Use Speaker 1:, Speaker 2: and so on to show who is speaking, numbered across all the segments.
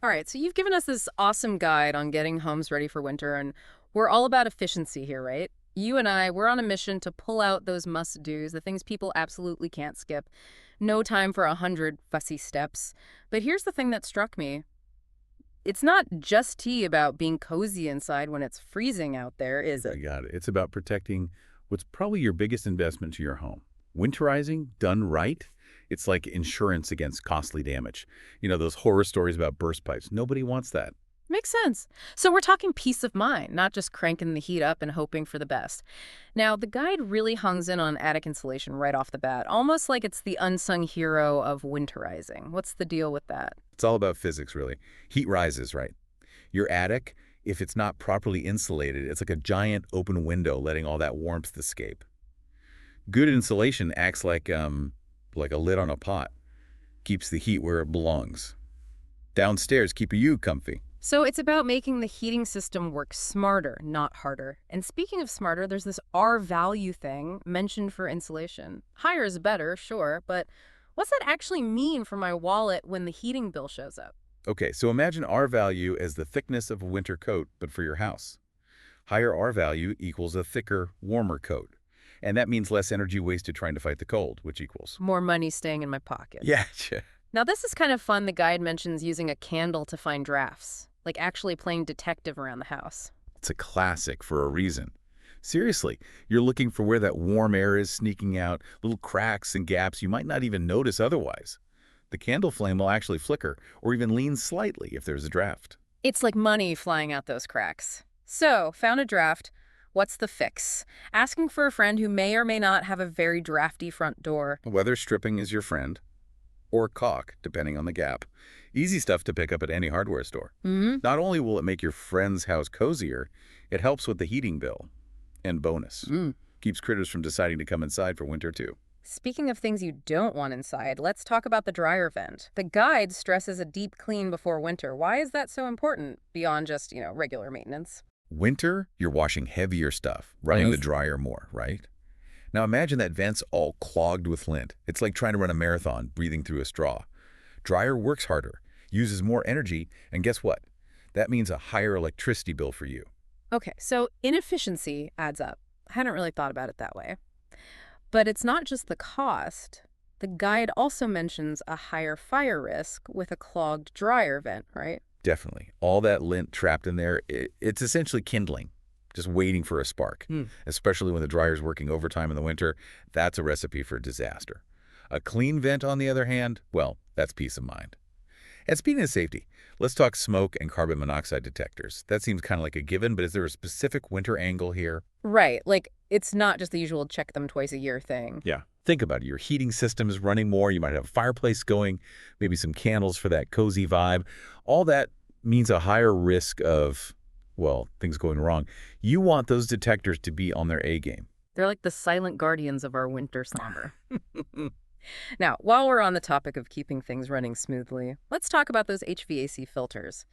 Speaker 1: All right, so you've given us this awesome guide on getting homes ready for winter, and we're all about efficiency here, right? You and I, we're on a mission to pull out those must-dos, the things people absolutely can't skip. No time for 100 fussy steps. But here's the thing that struck me. It's not just tea about being cozy inside when it's freezing out there, is
Speaker 2: I
Speaker 1: it?
Speaker 2: got it. It's about protecting what's probably your biggest investment to your home. Winterizing, done right, it's like insurance against costly damage. You know, those horror stories about burst pipes. Nobody wants that.
Speaker 1: Makes sense. So we're talking peace of mind, not just cranking the heat up and hoping for the best. Now, the guide really hungs in on attic insulation right off the bat, almost like it's the unsung hero of winterizing. What's the deal with that?
Speaker 2: It's all about physics, really. Heat rises, right? Your attic, if it's not properly insulated, it's like a giant open window letting all that warmth escape. Good insulation acts like a lid on a pot, keeps the heat where it belongs. Downstairs, keep you comfy.
Speaker 1: So it's about making the heating system work smarter, not harder. And speaking of smarter, there's this R value thing mentioned for insulation. Higher is better, sure, but what's that actually mean for my wallet when the heating bill shows up?
Speaker 2: Okay, so imagine R value as the thickness of a winter coat, but for your house. Higher R value equals a thicker, warmer coat. And that means less energy wasted trying to fight the cold, which equals.
Speaker 1: More money staying in my pocket.
Speaker 2: Yeah, yeah.
Speaker 1: Now, this is kind of fun. The guide mentions using a candle to find drafts, like actually playing detective around the house.
Speaker 2: It's a classic for a reason. Seriously, you're looking for where that warm air is sneaking out, little cracks and gaps you might not even notice otherwise. The candle flame will actually flicker or even lean slightly if there's a draft.
Speaker 1: It's like money flying out those cracks. So, found a draft. What's the fix? Asking for a friend who may or may not have a very drafty front door.
Speaker 2: Weather stripping is your friend, or caulk, depending on the gap. Easy stuff to pick up at any hardware store.
Speaker 1: Hmm.
Speaker 2: Not only will it make your friend's house cozier, it helps with the heating bill. And bonus,
Speaker 1: Mm.
Speaker 2: keeps critters from deciding to come inside for winter too.
Speaker 1: Speaking of things you don't want inside, let's talk about the dryer vent. The guide stresses a deep clean before winter. Why is that so important beyond just, regular maintenance?
Speaker 2: Winter, you're washing heavier stuff, running the dryer more, right? Now imagine that vent's all clogged with lint. It's like trying to run a marathon, breathing through a straw. Dryer works harder, uses more energy, and guess what? That means a higher electricity bill for you.
Speaker 1: Okay, so inefficiency adds up. I hadn't really thought about it that way. But it's not just the cost. The guide also mentions a higher fire risk with a clogged dryer vent, right?
Speaker 2: Definitely. All that lint trapped in there, it's essentially kindling, just waiting for a spark.
Speaker 1: Hmm.
Speaker 2: Especially when the dryer's working overtime in the winter, that's a recipe for disaster. A clean vent, on the other hand, well, that's peace of mind. And speaking of safety, let's talk smoke and carbon monoxide detectors. That seems kind of like a given, but is there a specific winter angle here?
Speaker 1: Right, like it's not just the usual check them twice a year thing.
Speaker 2: Yeah. Think about it. Your heating system is running more. You might have a fireplace going, maybe some candles for that cozy vibe. All that means a higher risk of, well, things going wrong. You want those detectors to be on their A game.
Speaker 1: They're like the silent guardians of our winter slumber. Now, while we're on the topic of keeping things running smoothly, let's talk about those HVAC filters.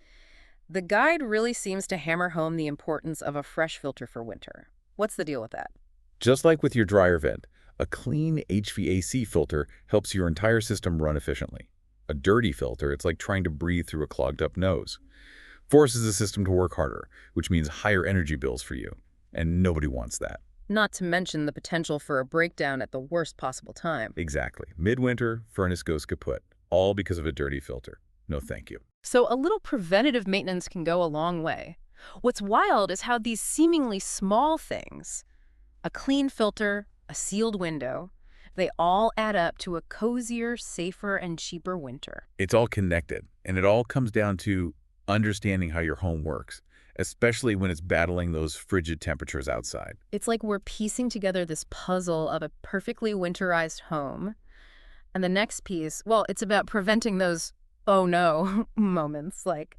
Speaker 1: The guide really seems to hammer home the importance of a fresh filter for winter. What's the deal with that?
Speaker 2: Just like with your dryer vent, a clean HVAC filter helps your entire system run efficiently. A dirty filter, it's like trying to breathe through a clogged up nose. Forces the system to work harder, which means higher energy bills for you. And nobody wants that.
Speaker 1: Not to mention the potential for a breakdown at the worst possible time.
Speaker 2: Exactly. Midwinter, furnace goes kaput, all because of a dirty filter. No thank you.
Speaker 1: So a little preventative maintenance can go a long way. What's wild is how these seemingly small things, a clean filter, a sealed window, they all add up to a cozier, safer, and cheaper winter.
Speaker 2: It's all connected, and it all comes down to understanding how your home works, especially when it's battling those frigid temperatures outside.
Speaker 1: It's like we're piecing together this puzzle of a perfectly winterized home. And the next piece, well, it's about preventing those oh no moments like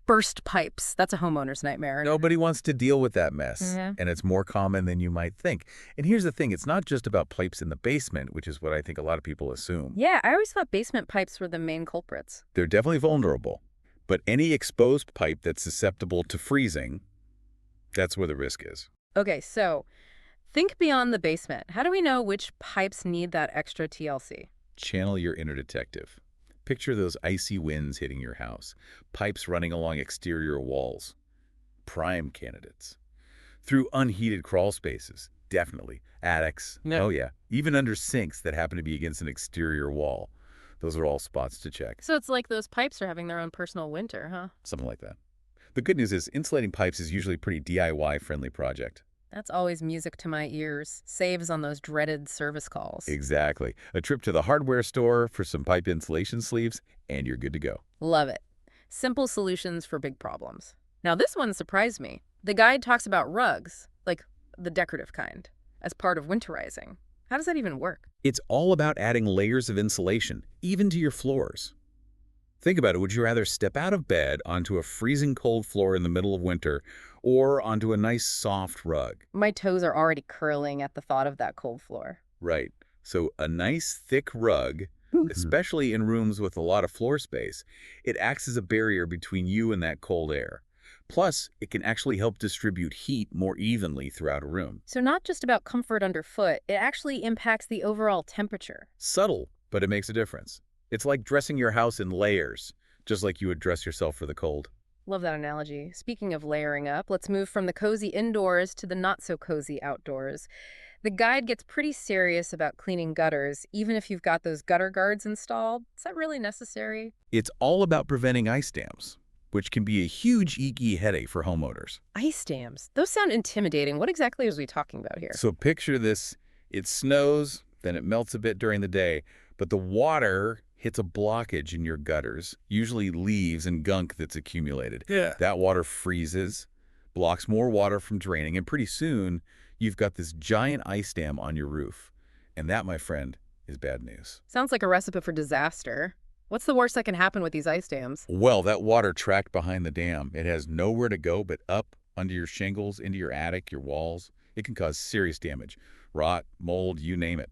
Speaker 1: burst pipes. That's a homeowner's nightmare.
Speaker 2: Nobody wants to deal with that mess,
Speaker 1: Mhm.
Speaker 2: and it's more common than you might think. And here's the thing, it's not just about pipes in the basement, which is what I think a lot of people assume.
Speaker 1: Yeah, I always thought basement pipes were the main culprits.
Speaker 2: They're definitely vulnerable, but any exposed pipe that's susceptible to freezing, that's where the risk is.
Speaker 1: Okay, so think beyond the basement. How do we know which pipes need that extra TLC?
Speaker 2: Channel your inner detective. Picture those icy winds hitting your house, pipes running along exterior walls. Prime candidates. Through unheated crawl spaces, definitely. Attics,
Speaker 1: Yeah.
Speaker 2: oh yeah. Even under sinks that happen to be against an exterior wall. Those are all spots to check.
Speaker 1: So it's like those pipes are having their own personal winter, huh?
Speaker 2: Something like that. The good news is insulating pipes is usually a pretty DIY-friendly project.
Speaker 1: That's always music to my ears. Saves on those dreaded service calls.
Speaker 2: Exactly. A trip to the hardware store for some pipe insulation sleeves, and you're good to go.
Speaker 1: Love it. Simple solutions for big problems. Now, this one surprised me. The guide talks about rugs, like the decorative kind, as part of winterizing. How does that even work?
Speaker 2: It's all about adding layers of insulation, even to your floors. Think about it. Would you rather step out of bed onto a freezing cold floor in the middle of winter or onto a nice soft rug?
Speaker 1: My toes are already curling at the thought of that cold floor.
Speaker 2: Right. So a nice thick rug, especially in rooms with a lot of floor space, it acts as a barrier between you and that cold air. Plus, it can actually help distribute heat more evenly throughout a room.
Speaker 1: So not just about comfort underfoot, it actually impacts the overall temperature.
Speaker 2: Subtle, but it makes a difference. It's like dressing your house in layers, just like you would dress yourself for the cold.
Speaker 1: Love that analogy. Speaking of layering up, let's move from the cozy indoors to the not-so-cozy outdoors. The guide gets pretty serious about cleaning gutters, even if you've got those gutter guards installed. Is that really necessary?
Speaker 2: It's all about preventing ice dams, which can be a huge icky headache for homeowners.
Speaker 1: Ice dams. Those sound intimidating. What exactly is we talking about here?
Speaker 2: So picture this, it snows, then it melts a bit during the day, but the water hits a blockage in your gutters, usually leaves and gunk that's accumulated.
Speaker 3: Yeah.
Speaker 2: That water freezes, blocks more water from draining, and pretty soon you've got this giant ice dam on your roof. And that, my friend, is bad news.
Speaker 1: Sounds like a recipe for disaster. What's the worst that can happen with these ice dams?
Speaker 2: Well, that water trapped behind the dam, it has nowhere to go but up, under your shingles, into your attic, your walls. It can cause serious damage. Rot, mold, you name it.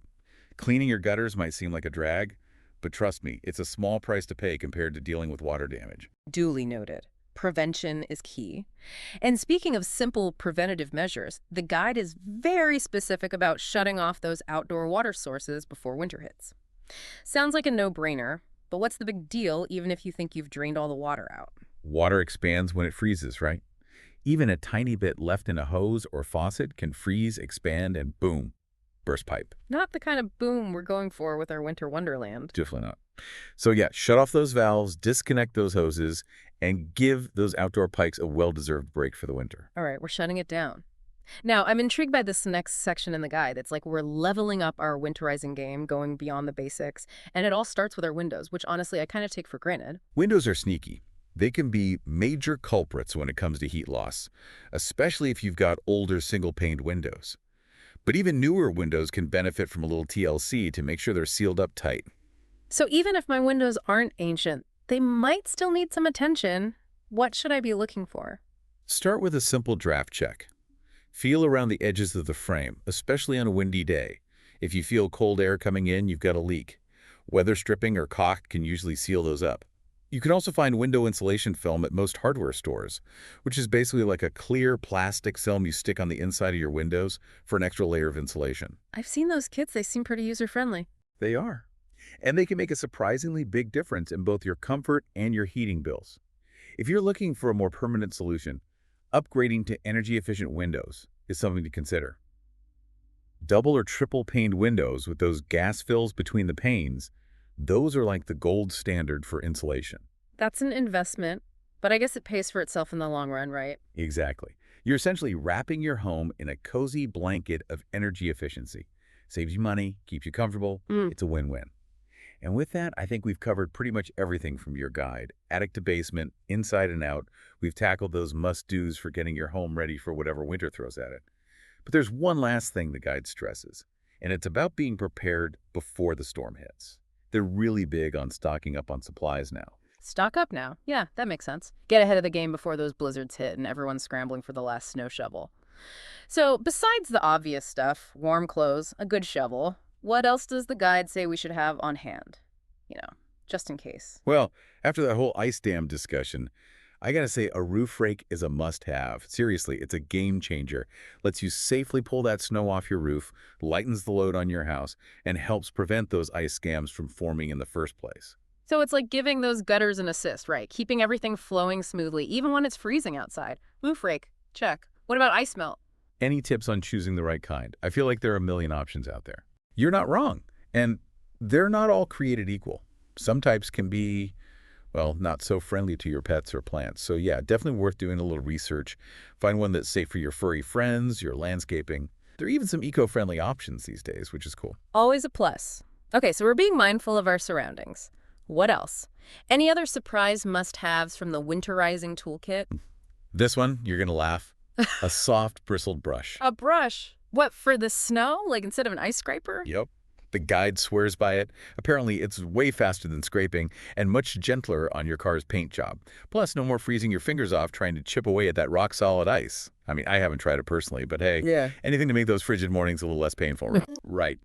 Speaker 2: Cleaning your gutters might seem like a drag, but trust me, it's a small price to pay compared to dealing with water damage.
Speaker 1: Duly noted. Prevention is key. And speaking of simple preventative measures, the guide is very specific about shutting off those outdoor water sources before winter hits. Sounds like a no-brainer, but what's the big deal even if you think you've drained all the water out?
Speaker 2: Water expands when it freezes, right? Even a tiny bit left in a hose or faucet can freeze, expand, and boom, burst pipe.
Speaker 1: Not the kind of boom we're going for with our winter wonderland.
Speaker 2: Definitely not. So yeah, shut off those valves, disconnect those hoses, and give those outdoor pipes a well-deserved break for the winter.
Speaker 1: All right, we're shutting it down. Now, I'm intrigued by this next section in the guide. It's like we're leveling up our winterizing game, going beyond the basics, and it all starts with our windows, which honestly I kind of take for granted.
Speaker 2: Windows are sneaky. They can be major culprits when it comes to heat loss, especially if you've got older single-paned windows. But even newer windows can benefit from a little TLC to make sure they're sealed up tight.
Speaker 1: So even if my windows aren't ancient, they might still need some attention. What should I be looking for?
Speaker 2: Start with a simple draft check. Feel around the edges of the frame, especially on a windy day. If you feel cold air coming in, you've got a leak. Weather stripping or caulk can usually seal those up. You can also find window insulation film at most hardware stores, which is basically like a clear plastic film you stick on the inside of your windows for an extra layer of insulation.
Speaker 1: I've seen those kits. They seem pretty user-friendly.
Speaker 2: They are. And they can make a surprisingly big difference in both your comfort and your heating bills. If you're looking for a more permanent solution, upgrading to energy-efficient windows is something to consider. Double or triple paned windows with those gas fills between the panes, those are like the gold standard for insulation.
Speaker 1: That's an investment, but I guess it pays for itself in the long run, right?
Speaker 2: Exactly. You're essentially wrapping your home in a cozy blanket of energy efficiency. Saves you money, keeps you comfortable. It's a win-win. And with that, I think we've covered pretty much everything from your guide, attic to basement, inside and out. We've tackled those must-dos for getting your home ready for whatever winter throws at it. But there's one last thing the guide stresses, and it's about being prepared before the storm hits. They're really big on stocking up on supplies now.
Speaker 1: Stock up now. Yeah, that makes sense. Get ahead of the game before those blizzards hit and everyone's scrambling for the last snow shovel. So besides the obvious stuff, warm clothes, a good shovel, what else does the guide say we should have on hand? You know, just in case.
Speaker 2: Well, after that whole ice dam discussion, I gotta say a roof rake is a must-have. Seriously, it's a game changer. Lets you safely pull that snow off your roof, lightens the load on your house, and helps prevent those ice scams from forming in the first place.
Speaker 1: So it's like giving those gutters an assist, right? Keeping everything flowing smoothly, even when it's freezing outside. Roof rake, check. What about ice melt?
Speaker 2: Any tips on choosing the right kind? I feel like there are a million options out there. You're not wrong. And they're not all created equal. Some types can be, well, not so friendly to your pets or plants. So yeah, definitely worth doing a little research. Find one that's safe for your furry friends, your landscaping. There are even some eco-friendly options these days, which is cool.
Speaker 1: Always a plus. Okay, so we're being mindful of our surroundings. What else? Any other surprise must-haves from the winterizing toolkit?
Speaker 2: This one, you're going to laugh. A soft bristled brush.
Speaker 1: A brush. What, for the snow? Like instead of an ice scraper?
Speaker 2: Yep. The guide swears by it. Apparently, it's way faster than scraping and much gentler on your car's paint job. Plus, no more freezing your fingers off trying to chip away at that rock-solid ice. I mean, I haven't tried it personally, but hey,
Speaker 1: Yeah.
Speaker 2: anything to make those frigid mornings a little less painful. Right.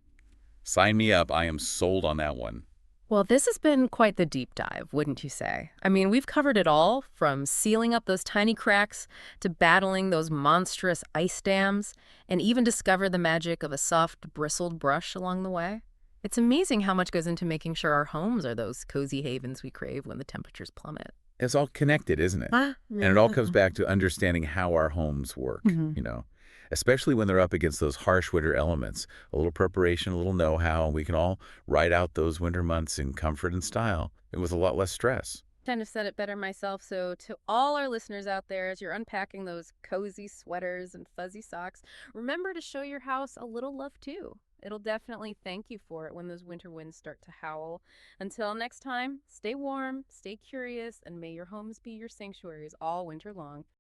Speaker 2: Sign me up. I am sold on that one.
Speaker 1: Well, this has been quite the deep dive, wouldn't you say? I mean, we've covered it all, from sealing up those tiny cracks to battling those monstrous ice dams, and even discover the magic of a soft, bristled brush along the way. It's amazing how much goes into making sure our homes are those cozy havens we crave when the temperatures plummet.
Speaker 2: It's all connected, isn't it?
Speaker 1: Ah,
Speaker 2: And it all
Speaker 1: yeah.
Speaker 2: comes back to understanding how our homes work,
Speaker 1: Mhm.
Speaker 2: especially when they're up against those harsh winter elements. A little preparation, a little know-how, and we can all ride out those winter months in comfort and style and with a lot less stress.
Speaker 1: Kind of said it better myself. So, to all our listeners out there, as you're unpacking those cozy sweaters and fuzzy socks, remember to show your house a little love too. It'll definitely thank you for it when those winter winds start to howl. Until next time, stay warm, stay curious, and may your homes be your sanctuaries all winter long.